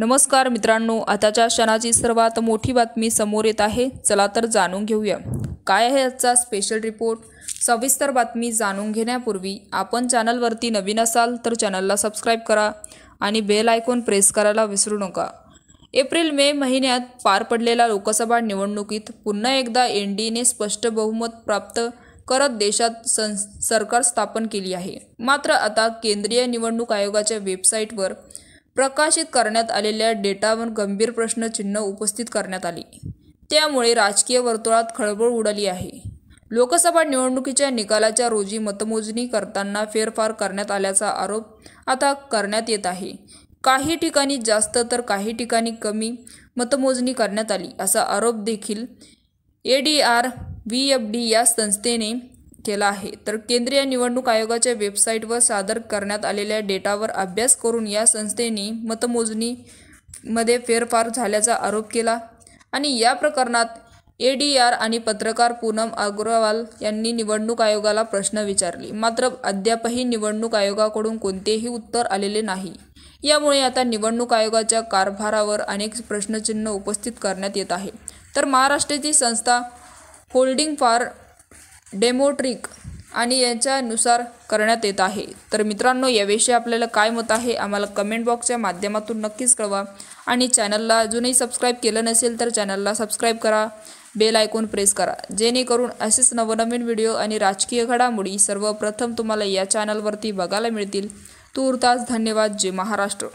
नमस्कार मित्रांनो, आताच्या क्षणाची सर्वात मोठी बातमी समोर येत आहे। चला तर जाणून घेऊया काय आहे आजचा स्पेशल रिपोर्ट। सविस्तर बातमी जाणून घेण्यापूर्वी आपण चॅनलवरती नवीन असाल तर चॅनलला सबस्क्राइब करा आणि बेल आयकॉन प्रेस करायला विसरू नका। एप्रिल-मे महिन्यात पार पडलेल्या लोकसभा निवडणुकीत पुन्हा एकदा एनडीएने स्पष्ट बहुमत प्राप्त करत देशात सरकार स्थापन केली आहे। मात्र आता केंद्रीय निवडणूक आयोगाच्या वेबसाईटवर प्रकाशित करण्यात आलेल्या डेटावर गंभीर प्रश्नचिन्ह उपस्थित करण्यात आली। त्यामुळे राजकीय वर्तुळात खळबळ उडाली आहे। लोकसभा निवडणुकीच्या निकालाच्या रोजी मतमोजणी करताना फेरफार करण्यात आल्याचा आरोप आता करण्यात येत आहे। काही ठिकाणी जास्त तर काही ठिकाणी कमी मतमोजणी करण्यात आली असा आरोप देखील ADR-VFD या संस्थेने केला आहे। तर केंद्रीय निवडणूक आयोगाच्या वेबसाईटवर सादर करण्यात आलेल्या डेटावर अभ्यास करून या संस्थेने मतमोजणीमध्ये फेरफार झाल्याचा आरोप केला आणि या प्रकरणात ADR आणि पत्रकार पूनम अग्रवाल यांनी निवडणूक आयोगाला प्रश्न विचारले। मात्र अद्यापही निवडणूक आयोगाकडून कोणतेही उत्तर आलेले नाही। यामुळे आता निवडणूक आयोगाच्या कारभारावर अनेक प्रश्नचिन्ह उपस्थित करण्यात येत आहे। तर महाराष्ट्राची संस्था होल्डिंग फॉर डेमोक्रेटिक आणि याच्यानुसार करण्यात येत आहे। तर मित्रांनो, याविषयी आपल्याला काय मत आहे आम्हाला कमेंट बॉक्सच्या माध्यमातून नक्कीच कळवा आणि चॅनलला अजूनही सबस्क्राइब केलं नसेल तर चॅनलला सबस्क्राइब करा, बेल आयकॉन प्रेस करा, जेणेकरून असेच नवनवीन व्हिडिओ आणि राजकीय घडामोडी सर्वप्रथम तुम्हाला या चॅनलवरती बघायला मिळतील। तूर्तास धन्यवाद। जय महाराष्ट्र।